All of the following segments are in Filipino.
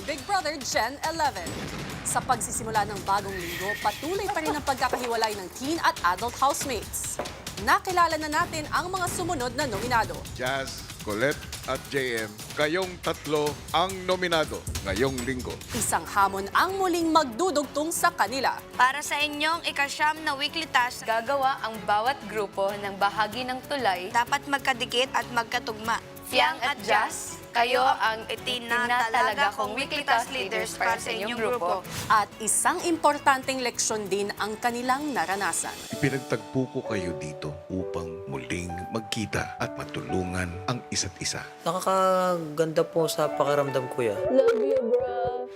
Big Brother Gen 11. Sa pagsisimula ng bagong linggo, patuloy pa rin ang pagkakahiwalay ng teen at adult housemates. Nakilala na natin ang mga sumunod na nominado. Jazz, Colette at JM, kayong tatlo ang nominado ngayong linggo. Isang hamon ang muling magdudugtong sa kanila. Para sa inyong ikasyam na weekly task, Gagawa ang bawat grupo ng bahagi ng tulay. dapat magkadikit at magkatugma. Fiang at Jazz, kayo ang itinatalaga kong weekly task leaders para sa inyong grupo. At isang importanteng leksyon din ang kanilang naranasan. Ipinagtagpo ko kayo dito upang muling magkita at matulungan ang isa't isa. Nakakaganda po sa pakiramdam, kuya.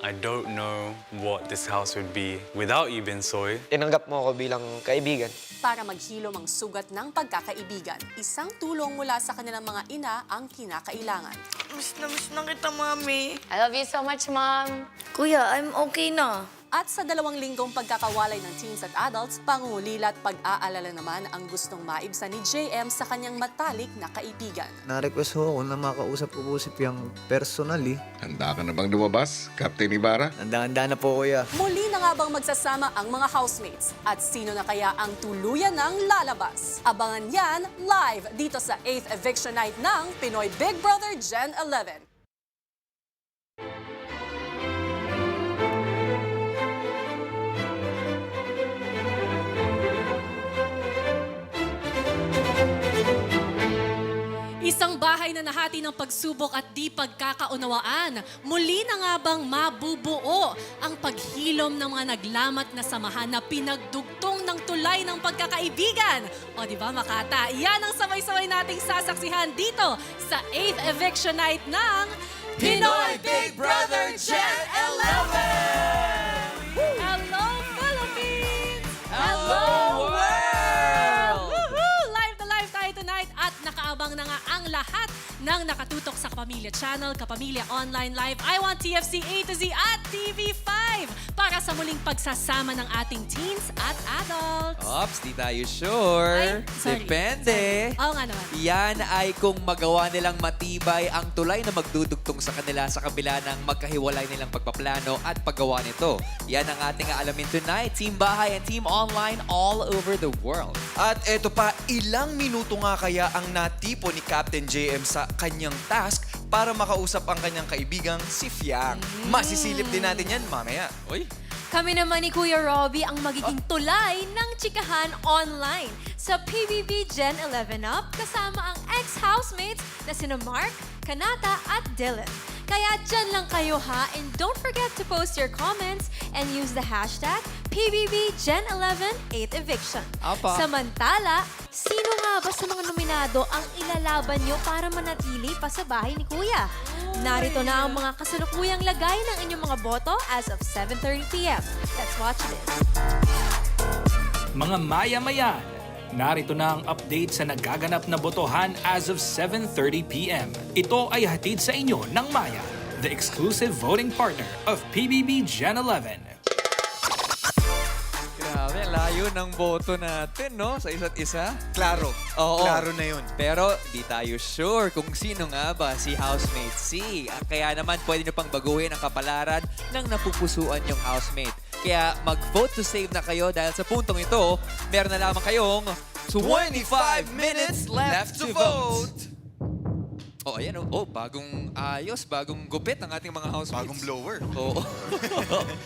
I don't know what this house would be without you, Binsoy. Tinanggap mo ako bilang kaibigan. Para maghilom ang sugat ng pagkakaibigan, isang tulong mula sa kanilang mga ina ang kinakailangan. Miss na kita, Mami. I love you so much, Mom. Kuya, I'm okay na. At sa 2 linggong pagkakawalay ng teens at adults, pangulila at pag-aalala naman ang gustong maibsan ni JM sa kanyang matalik na kaibigan. Na-request ho ako na makausap ko po si Piang personally. Handa ka na bang lumabas, Captain Ibarra? Handa-handa na po, kuya. Muli na nga bang magsasama ang mga housemates? At sino na kaya ang tuluyan ng lalabas? Abangan yan live dito sa 8th Eviction Night ng Pinoy Big Brother Gen 11. Isang bahay na nahati ng pagsubok at di pagkakaunawaan. Muli na nga bang mabubuo ang paghilom ng mga naglamat na samahan na pinagdugtong ng tulay ng pagkakaibigan? O di ba Makata? Yan ang sabay-sabay nating sasaksihan dito sa 8th Eviction Night ng Pinoy Big Brother Gen 11! Hello Philippines! Hello world! Woohoo! Live na live tayo tonight at nakaabang na nga ang lahat ng nakatutok sa Kapamilya Channel, Kapamilya Online Live, I Want TFC A to Z at TV5 para sa muling pagsasama ng ating teens at adults. Ops, di tayo sure. Ay, sorry. Depende. Oo nga naman. Yan ay kung magawa nilang matibay ang tulay na magdudugtong sa kanila sa kabila ng magkahiwalay nilang pagpaplano at paggawa nito. Yan ang ating aalamin tonight. Team Bahay and Team Online all over the world. At eto pa, ilang minuto nga kaya ang natipo ni Captain JM sa kanyang task para makausap ang kanyang kaibigang si Fiang. Masisilip din natin yan mamaya. Uy, Kami naman ni Kuya Robbie ang magiging tulay ng chikahan online sa PBB Gen 11 Up kasama ang ex-housemates na sina Mark, Kanata at Dylan. Kaya dyan lang kayo ha, and don't forget to post your comments and use the hashtag PBB Gen 11 8th Eviction. Apa. Samantala, sino nga ba sa mga nominado ang ilalaban nyo para manatili pa sa bahay ni Kuya? Narito na ang mga kasalukuyang lagay ng inyong mga boto as of 7:30 p.m. Let's watch this. Mga maya-mayan, narito na ang update sa nagaganap na botohan as of 7:30 p.m. Ito ay hatid sa inyo ng Maya, the exclusive voting partner of PBB Gen 11. grabe, layo ng boto natin, no? Sa isa't isa. Klaro. Oo. Klaro na yun. Pero di tayo sure kung sino nga ba si housemate C. Kaya naman pwede nyo pang baguhin ang kapalaran ng napupusuan yung housemate. Kaya mag-vote to save na kayo dahil sa puntong ito, meron na lamang kayong 25 minutes left to vote. Oh, ayan oh. Oh, bagong ayos, bagong gupit ng ating mga housemates. Bagong blower. Oo.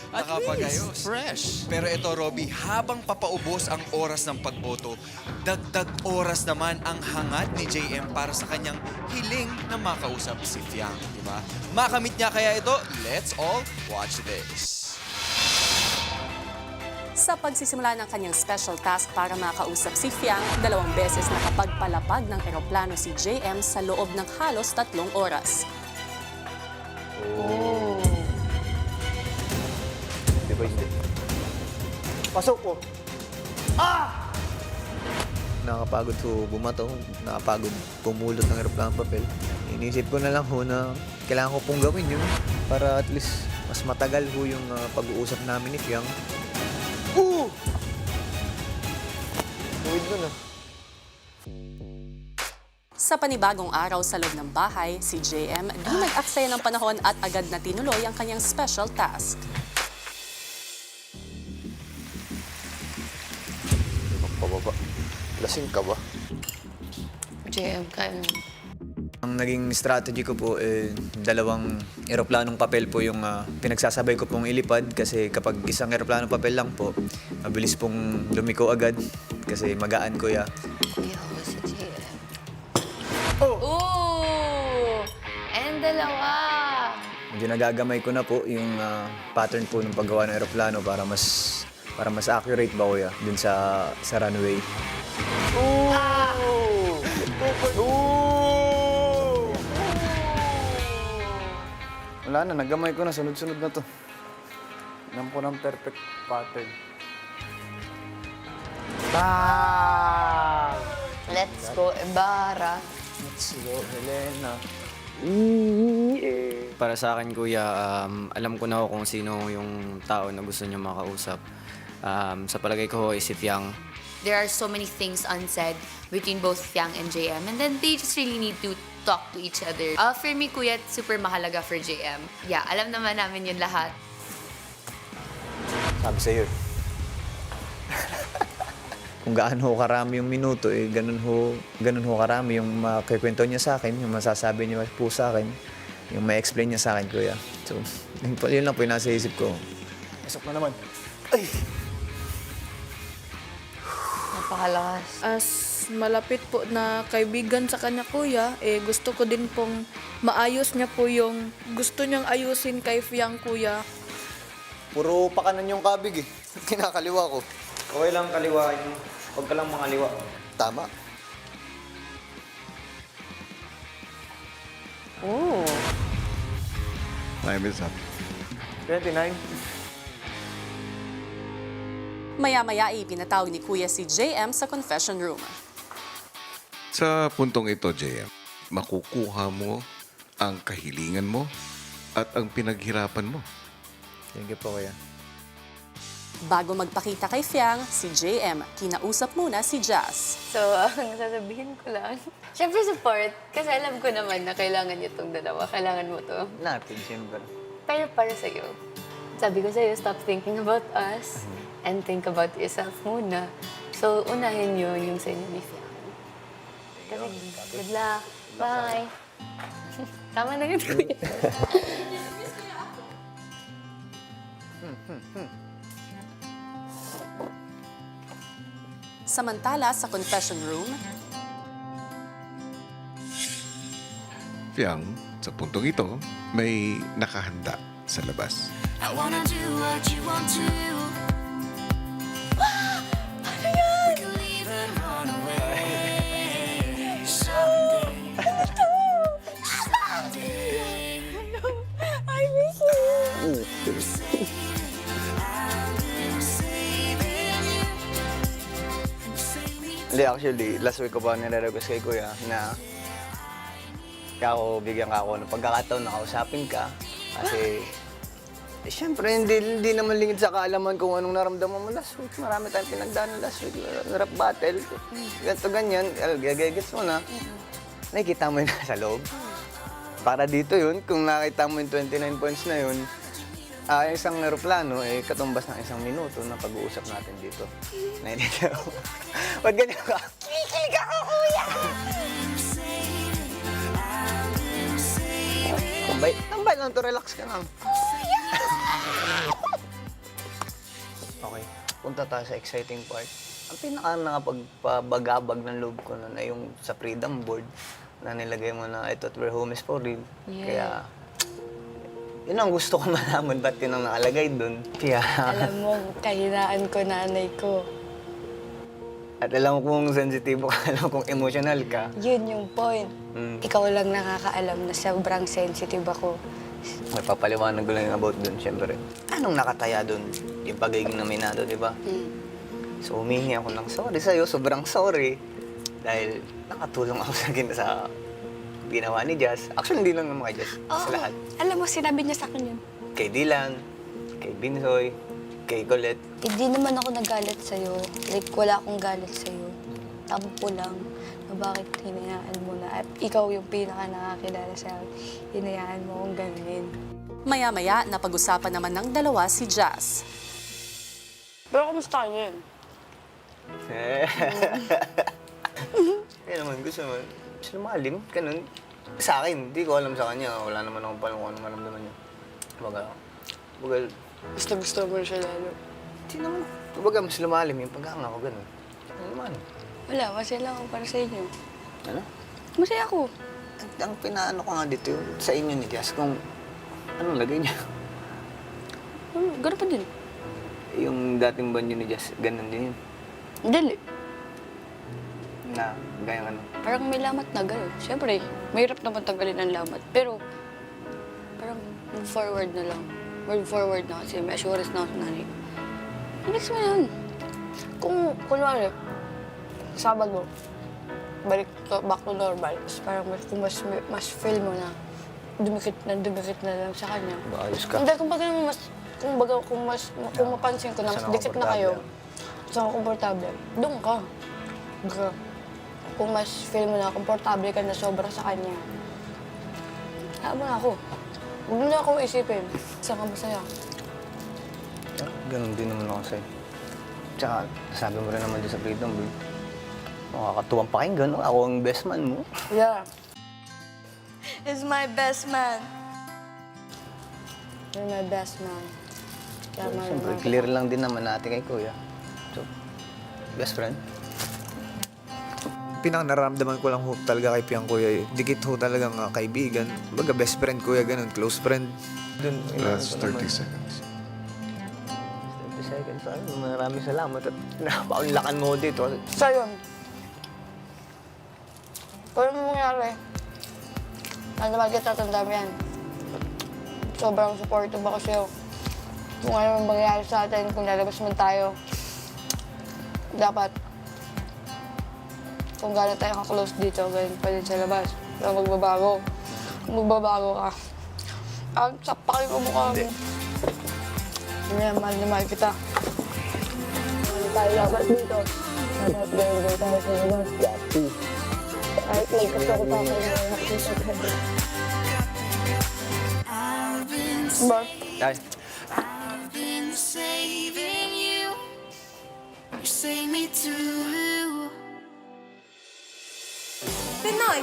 At Nakapagayos. least, fresh. Pero ito, Robby, habang papaubos ang oras ng pagboto, dagdag oras naman ang hangat ni JM para sa kanyang hiling na makausap si Fiang, di ba? Makamit niya kaya ito? Let's all watch this. Sa pagsisimula ng kanyang special task para makausap si Fiang, 2 beses nakapagpalapag ng eroplano si JM sa loob ng halos 3 oras. Pasok po. Nakakapagod ho bumato, nakapagod pumulot ng aeroplano papel. Inisip ko na lang ho na kailangan ko pong gawin yun para at least mas matagal ho yung pag-uusap namin ni Fiang. Tuwid mo na. Sa panibagong araw sa loob ng bahay, si JM di nag-aksaya ng panahon at agad na tinuloy ang kanyang special task. Pababa. Lasing ka ba? JM, kaya Ang naging strategy ko po, dalawang eroplanong papel po yung pinagsasabay ko pong ilipad kasi kapag isang eroplanong papel lang po, mabilis pong lumiko agad kasi magaan kuya. kuya ko si JM. Oh! And dalawa! Medyo nagagamay ko na po yung pattern po ng paggawa ng eroplano para mas accurate ba kuya dun sa runway. Wala na, nagamay ko na. Sunod-sunod na to. Alam ko ng perfect pattern. Bang! Let's go, Ibarra. Let's go, Helena. Para sa akin, kuya, alam ko na kung sino yung tao na gusto niyo makausap. Sa palagay ko, si Fiang. There are so many things unsaid between both Fiang and JM, and then they just really need to talk to each other. For me, kuya, super mahalaga for JM. Yeah, alam naman namin yun lahat. Sabi sa'yo. Kung gaano karami yung minuto, ganun ho karami yung makikwento niya sa akin, yung masasabi niya po sa akin, yung ma-explain niya sa akin, kuya. So, yun lang po yung nasa isip ko. Pasok na naman. Ay! Napakalakas. As malapit po na kaibigan sa kanya kuya, gusto ko din pong maayos niya po yung gusto niyang ayusin kay Fiang kuya. Puro pakanan yung kabig eh. Kinakaliwa ko. Okay lang kaliwain mo. Huwag ka lang mangaliwa. Tama. Time is up. 29. Maya-maya ipinatawag ni Kuya si JM sa confession room. Sa puntong ito, JM, makukuha mo ang kahilingan mo at ang pinaghirapan mo. Thank you po, kuya. Bago magpakita kay Fiang, si JM kinausap muna si Jazz. So, ang sasabihin ko lang, syempre support. Kasi alam ko naman na kailangan niyo itong dalawa. Kailangan mo to. Natin, siyempre. Pero para sa'yo, sabi ko sa'yo, stop thinking about us and think about yourself muna. So, unahin niyo yung sa inyo ni Fiang. Kasi, good luck. Bye. Tama na yun, kuya. Samantala sa confession room, Fiang, sa puntong ito, may nakahanda sa labas. Hindi, actually, last week ko pa nire-request kay kuya na bigyan ka ako ng pagkakataon na kausapin ka. Kasi, siyempre, hindi naman lingid sa kaalaman kung anong naramdaman mo last week. Marami tayong pinagdaanan last week. Rap battle, ganito ganyan, gagagets mo na. Nakikita mo yun sa loob. Para dito yun, kung nakita mo yung 29 points na yun, isang aeroplano, katumbas ng isang minuto na pag-uusap natin dito. Nainita ako. Ba't ganyan ka? Kikilig ako, kuya! Tambay lang to, relax ka lang. Kuya! Okay, punta tayo sa exciting part. Ang nakapagpabagabag ng loob ko nun ay yung sa freedom board na nilagay mo na I thought we're home is for real. Kaya, yun ang gusto ko malaman, ba't yun ang nakalagay dun. Kaya... Alam mo, kahinaan ko nanay ko. At alam ko kung sensitibo ka, alam kung emotional ka. Yun yung point. Ikaw lang nakakaalam na sobrang sensitive ako. May papaliwanag ko lang about dun, syempre. Anong nakataya dun? Yung pagiging nominado, di ba? So, humingi ako ng sorry sa'yo, sobrang sorry. Dahil nakatulong ako sa ginawa ni Jazz. Actually, hindi lang naman kay Jazz, sa lahat. Alam mo, sinabi niya sa akin yun. Kay Dylan, kay Binsoy, kay Colette. Hindi naman ako nagalit sa'yo. Like, wala akong galit sa'yo. Tampo lang. bakit hinayaan mo na, at ikaw yung pinaka nakakilala sa akin, hinayaan mo akong ganunin. Maya-maya, napag-usapan naman ng dalawa si Jazz. Pero kumusta ka yun? Kaya naman, gusto naman. Gusto lumalim, ganun. Sa akin, hindi ko alam sa kanya. Wala naman akong palang kung ano maramdaman niya. Bagal, Gusto mo siya lalo? hindi naman. Baga, mas lumalim yung paghanga ko, ganun. Ano naman? Wala, masaya lang ako para sa inyo. Ano? Masaya ako. Ang pinaano ko nga dito yung sa inyo ni Jazz, kung anong lagay niya. Gano'n pa din. Yung dating banyo ni Jazz, ganun din yun. Dali. Na, gaya ano. Parang may lamat na gano'n. Siyempre, mahirap naman tanggalin ang lamat. Pero, parang move forward na lang. Move forward na kasi may assurance na ako sa nanay. Next mo yan. Kung, kunwari, Sabado, back to normal. Tapos parang kung mas feel mo na dumikit na lang sa kanya. Ayos ka. Hindi, kung mapansin ko na mas Saan ako dikit na kayo, komportable? saan ka komportable, doon ka. Girl. Kung mas feel mo na komportable ka na sobra sa kanya, hayaan mo na ako. Huwag mo na akong isipin. Saan ka masaya? Ganun din naman ako sa'yo. Tsaka, sabi mo rin naman dyan sa Freedom, babe. Makakatuwang pakinggan, no? Ako ang best man mo. Yeah. He's my best man. You're my best man. Kaya mahal Siyempre, mo clear lang din naman natin kay Kuya. So, best friend. Pinaka-nararamdaman ko lang ho talaga kay Piang Kuya. Dikit ho talagang kaibigan. Baga best friend Kuya, ganun, close friend. Dun, That's 30 seconds. 30 seconds. Maraming salamat at napaunlakan mo dito. Sa yun. Kung ano mangyari, ano naman kita tandaan yan. Sobrang supportive ako sa'yo. Kung ano man mangyari sa atin, kung lalabas man tayo, dapat, kung gano'n tayo ka-close dito, ganyan pa din sa labas. Pero magbabago. Kung magbabago ka, ang sapakin ko mukha mo. Ganyan, mahal na mahal kita. Kung tayo labas dito, dapat ganyan tayo sa labas. Kahit nagkasako pa ako na nakikita ka. Ba? Ay, Pinoy